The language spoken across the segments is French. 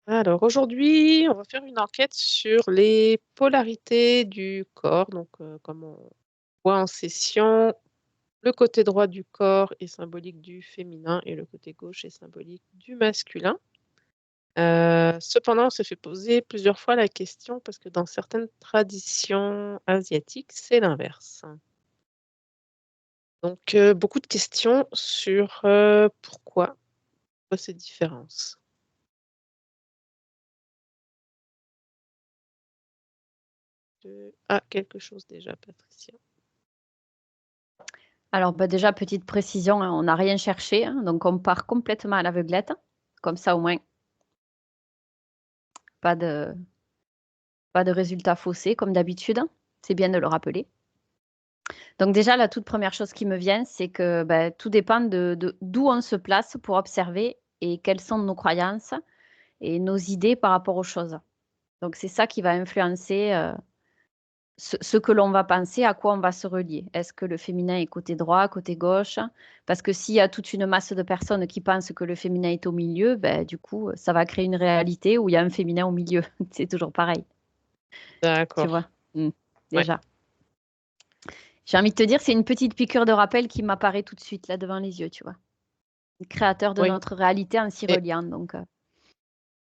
Alors aujourd'hui, on va faire une enquête sur les polarités du corps. Donc, comme on voit en session, le côté droit du corps est symbolique du féminin et le côté gauche est symbolique du masculin. Cependant, on s'est fait poser plusieurs fois la question parce que dans certaines traditions asiatiques, c'est l'inverse. Donc, beaucoup de questions sur pourquoi ces différences. Tu as quelque chose déjà, Patricia? Alors, bah, déjà, petite précision, hein, on n'a rien cherché, hein, donc on part complètement à l'aveuglette. Comme ça, au moins, pas de, pas de résultat faussé, comme d'habitude. C'est bien de le rappeler. Donc déjà, la toute première chose qui me vient, c'est que bah, tout dépend d'où on se place pour observer et quelles sont nos croyances et nos idées par rapport aux choses. Donc c'est ça qui va influencer ce que l'on va penser, à quoi on va se relier. Est-ce que le féminin est côté droit, côté gauche? Parce que s'il y a toute une masse de personnes qui pensent que le féminin est au milieu, ben, du coup, ça va créer une réalité où il y a un féminin au milieu. C'est toujours pareil, tu D'accord. vois. Mm, Ouais. déjà. J'ai envie de te dire, c'est une petite piqûre de rappel qui m'apparaît tout de suite là devant les yeux, tu vois. Le créateur de Oui. notre réalité en s'y Et reliant, donc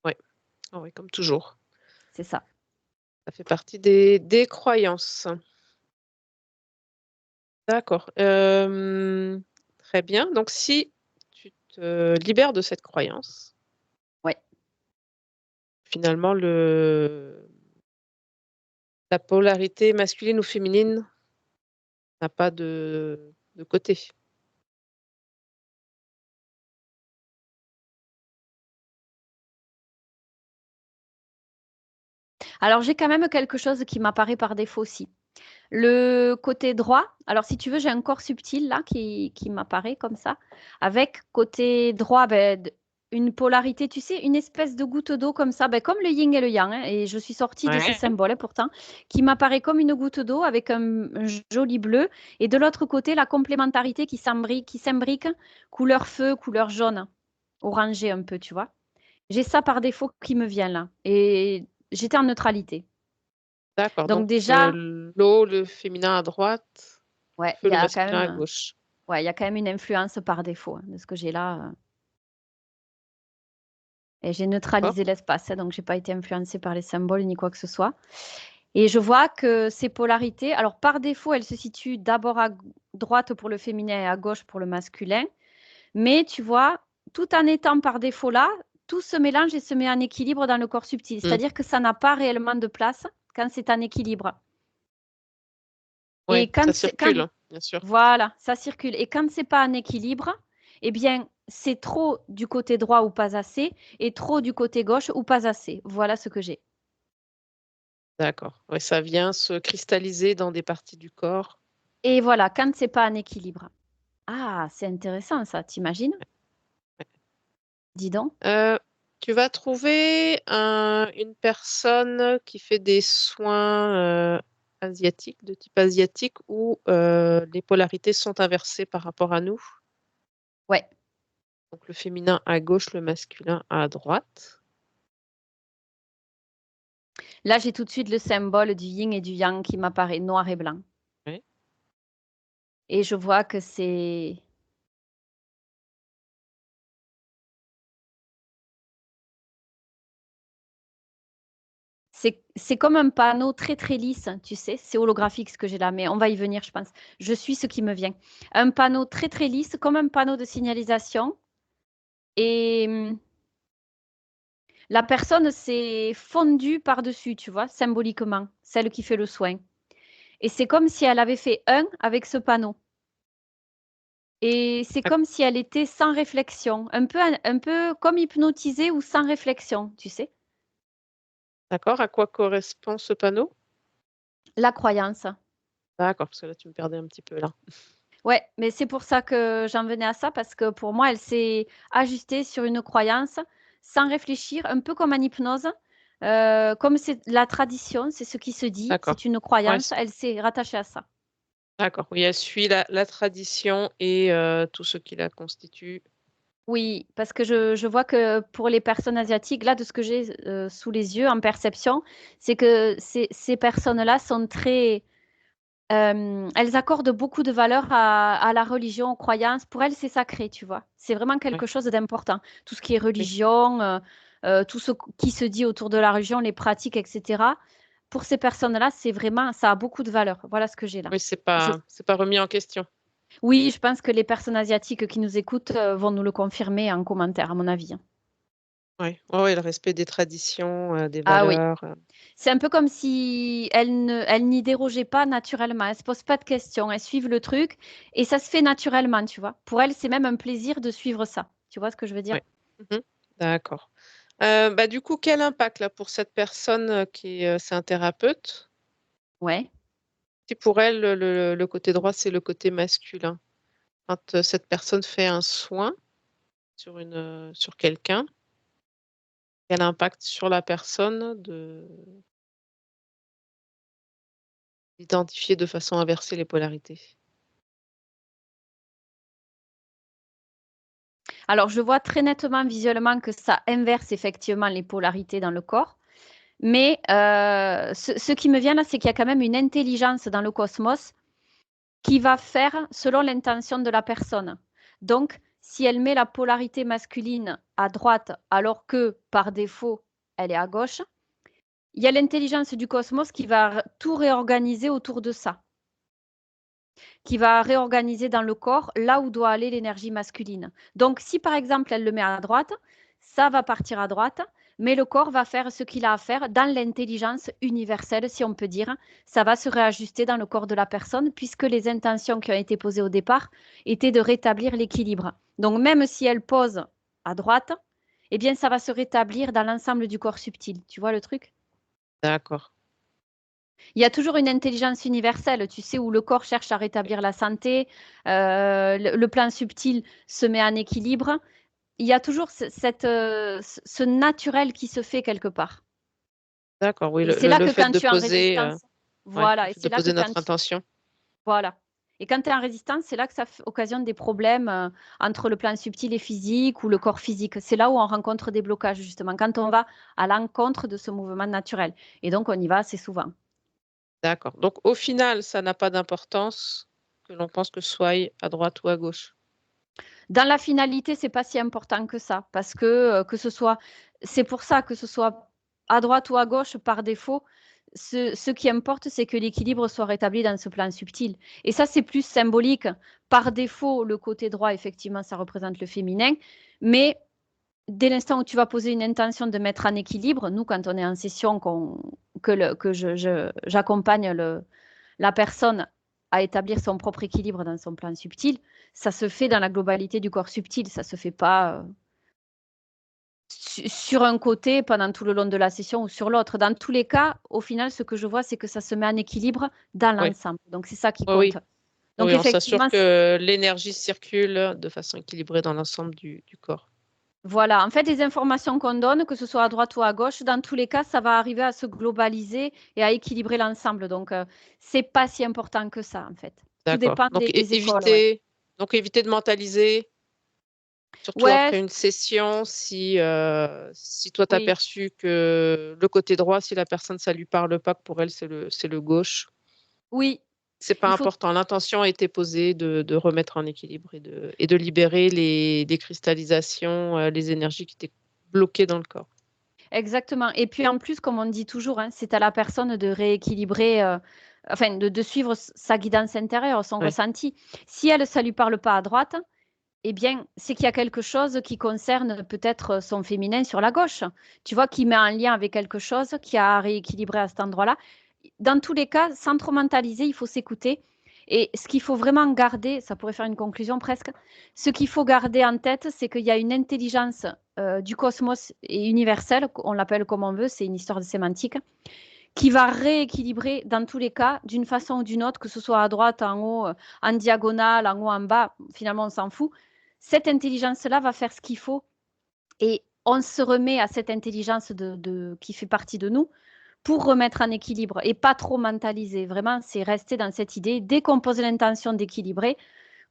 ouais. Ah oui, comme toujours. c'est ça. Ça fait partie des croyances. D'accord. Très bien. Donc si tu te libères de cette croyance, Ouais. finalement la polarité masculine ou féminine n'a pas de côté. Alors j'ai quand même quelque chose qui m'apparaît par défaut aussi. Le côté droit, alors si tu veux, j'ai un corps subtil là qui m'apparaît comme ça, avec côté droit, ben, une polarité, tu sais, une espèce de goutte d'eau comme ça, ben, comme le yin et le yang, hein, et je suis sortie de ces Ouais. symboles hein, pourtant, qui m'apparaît comme une goutte d'eau avec un joli bleu, et de l'autre côté, la complémentarité qui s'imbrique, couleur feu, couleur jaune, orangé un peu, tu vois. J'ai ça par défaut qui me vient là, et j'étais en neutralité. D'accord. Donc Donc déjà, l'eau, le féminin à droite, le ouais, feu, il y le a quand masculin à même. gauche. Ouais, il y a quand même une influence par défaut hein, de ce que j'ai là. Et j'ai D'accord. neutralisé l'espace, hein, donc j'ai pas été influencée par les symboles ni quoi que ce soit. Et je vois que ces polarités, alors par défaut, elles se situent d'abord à droite pour le féminin et à gauche pour le masculin. Mais tu vois, tout en étant par défaut là, tout se mélange et se met en équilibre dans le corps subtil. Mmh. C'est-à-dire que ça n'a pas réellement de place quand c'est en équilibre. Et Ouais, ça circule, hein, bien sûr. voilà, ça circule. Et quand c'est pas en équilibre, eh bien, c'est trop du côté droit ou pas assez, et trop du côté gauche ou pas assez. Voilà ce que j'ai. D'accord. Ouais, ça vient se cristalliser dans des parties du corps. Et voilà, quand c'est pas en équilibre. Ah, c'est intéressant ça, t'imagines? Ouais. Dis donc. Heu, Tu vas trouver une personne qui fait des soins, asiatiques, de type asiatique où, les polarités sont inversées par rapport à nous. Ouais. Donc le féminin à gauche, le masculin à droite. Là, j'ai tout de suite le symbole du yin et du yang qui m'apparaît noir et blanc. Oui. Et je vois que c'est comme un panneau très très lisse, tu sais, c'est holographique ce que j'ai là, mais on va y venir, je pense. Je suis ce qui me vient. Un panneau très très lisse, comme un panneau de signalisation. Et la personne s'est fondue par-dessus, tu vois, symboliquement, celle qui fait le soin. Et c'est comme si elle avait fait un avec ce panneau. Et c'est D'ac comme si elle était sans réflexion, un peu comme hypnotisée ou sans réflexion, tu sais. d'accord. À quoi correspond ce panneau? La croyance. D'accord, parce que là, tu me perdais un petit peu là. Ouais, mais c'est pour ça que j'en venais à ça, parce que pour moi, elle s'est ajustée sur une croyance sans réfléchir, un peu comme en hypnose. Comme c'est la tradition, c'est ce qui se dit, D'accord. c'est une Ouais, croyance, elle s'est rattachée à ça. d'accord. Oui, elle suit la tradition et tout ce qui la constitue. Oui, parce que je vois que pour les personnes asiatiques, là, de ce que j'ai sous les yeux en perception, c'est que ces personnes-là sont très... elles accordent beaucoup de valeur à la religion, aux croyances. Pour elles, c'est sacré, tu vois. C'est vraiment Ouais, quelque chose d'important. Tout ce qui est oui. religion, tout ce qui se dit autour de la religion, les pratiques, etc. Pour ces personnes-là, c'est vraiment, ça a beaucoup de valeur. Voilà ce que j'ai là. Oui, c'est pas remis en question. Oui, je pense que les personnes asiatiques qui nous écoutent vont nous le confirmer en commentaire, à mon avis. Oui, ouais, le respect des traditions, des Ah oui. valeurs. C'est un peu comme si elles n'y dérogeaient pas naturellement. Elles se posent pas de questions, elles suivent le truc et ça se fait naturellement, tu vois. Pour elles, c'est même un plaisir de suivre ça. Tu vois ce que je veux dire? Ouais. Mhm. D'accord. Bah, du coup, quel impact là pour cette personne c'est un thérapeute? Ouais. Si pour elle, le côté droit, c'est le côté masculin. Quand cette personne fait un soin sur quelqu'un, quel impact sur la personne d'identifier de façon inversée les polarités? Alors, je vois très nettement visuellement que ça inverse effectivement les polarités dans le corps. Mais ce qui me vient là, c'est qu'il y a quand même une intelligence dans le cosmos qui va faire selon l'intention de la personne. Donc, si elle met la polarité masculine à droite alors que par défaut, elle est à gauche, il y a l'intelligence du cosmos qui va tout réorganiser autour de ça, qui va réorganiser dans le corps là où doit aller l'énergie masculine. Donc, si par exemple elle le met à droite, ça va partir à droite, mais le corps va faire ce qu'il a à faire dans l'intelligence universelle, si on peut dire. Ça va se réajuster dans le corps de la personne, puisque les intentions qui ont été posées au départ étaient de rétablir l'équilibre. Donc, même si elle pose à droite, eh bien, ça va se rétablir dans l'ensemble du corps subtil. Tu vois le truc? D'accord. Il y a toujours une intelligence universelle, tu sais, où le corps cherche à rétablir la santé, le plan subtil se met en équilibre. Il y a toujours ce naturel qui se fait quelque part. D'accord, oui, Et le c'est le là le que fait quand de tu es en poser, résistance, ouais, le voilà, et fait de c'est là que poser quand notre tu... intention. Voilà. Et quand tu es en résistance, c'est là que ça occasionne des problèmes entre le plan subtil et physique ou le corps physique. C'est là où on rencontre des blocages, justement, quand on va à l'encontre de ce mouvement naturel. Et donc, on y va assez souvent. D'accord. Donc au final, ça n'a pas d'importance que l'on pense que ce soit à droite ou à gauche? Dans la finalité, c'est pas si important que ça, parce que ce soit, c'est pour ça que ce soit à droite ou à gauche, par défaut, ce qui importe, c'est que l'équilibre soit rétabli dans ce plan subtil. Et ça, c'est plus symbolique. Par défaut, le côté droit, effectivement, ça représente le féminin, mais dès l'instant où tu vas poser une intention de mettre en équilibre, nous, quand on est en session, j'accompagne la personne à établir son propre équilibre dans son plan subtil, ça se fait dans la globalité du corps subtil. Ça se fait pas sur un côté pendant tout le long de la session ou sur l'autre. Dans tous les cas, au final, ce que je vois, c'est que ça se met en équilibre dans Oui. l'ensemble. Donc, c'est ça qui Oui, compte. oui. Donc, Oui, on s'assure effectivement, que l'énergie circule de façon équilibrée dans l'ensemble du corps. voilà, en fait, les informations qu'on donne, que ce soit à droite ou à gauche, dans tous les cas, ça va arriver à se globaliser et à équilibrer l'ensemble. Donc, c'est pas si important que ça, en fait. Tout D'accord. dépend Donc des écoles, ouais. éviter de mentaliser, surtout Ouais, après une session, si toi tu as oui, perçu que le côté droit, si la personne ça lui parle pas, que pour elle c'est le gauche, oui. c'est pas Il faut important. L'intention a été posée de remettre en équilibre et de libérer les cristallisations, les énergies qui étaient bloquées dans le corps. exactement. Et puis en plus, comme on dit toujours, hein, c'est à la personne de rééquilibrer, enfin, de suivre sa guidance intérieure, son Ouais, ressenti. Si elle, ça lui parle pas à droite, eh bien, c'est qu'il y a quelque chose qui concerne peut-être son féminin sur la gauche, tu vois, qui met en lien avec quelque chose qui a à rééquilibrer à cet endroit-là. Dans tous les cas, sans trop mentaliser, il faut s'écouter. Et ce qu'il faut vraiment garder, ça pourrait faire une conclusion presque, ce qu'il faut garder en tête, c'est qu'il y a une intelligence du cosmos et universelle, on l'appelle comme on veut, c'est une histoire de sémantique, qui va rééquilibrer dans tous les cas, d'une façon ou d'une autre, que ce soit à droite, en haut, en diagonale, en haut, en bas, finalement on s'en fout. Cette intelligence-là va faire ce qu'il faut et on se remet à cette intelligence qui fait partie de nous pour remettre en équilibre et pas trop mentaliser. Vraiment, c'est rester dans cette idée. Dès qu'on pose l'intention d'équilibrer,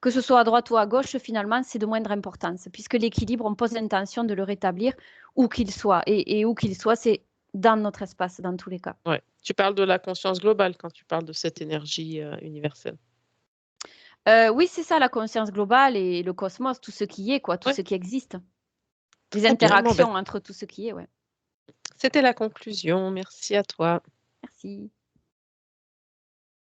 Que ce soit à droite ou à gauche, finalement, c'est de moindre importance, puisque l'équilibre, on pose l'intention de le rétablir où qu'il soit. Et où qu'il soit, c'est dans notre espace, dans tous les cas. Ouais. Tu parles de la conscience globale quand tu parles de cette énergie universelle. Oui, c'est ça, la conscience globale et le cosmos, tout ce qui est, quoi, tout Ouais, ce qui existe. Les très bien. Bon, ben, interactions entre tout ce qui est, ouais. c'était la conclusion. Merci à toi. Merci.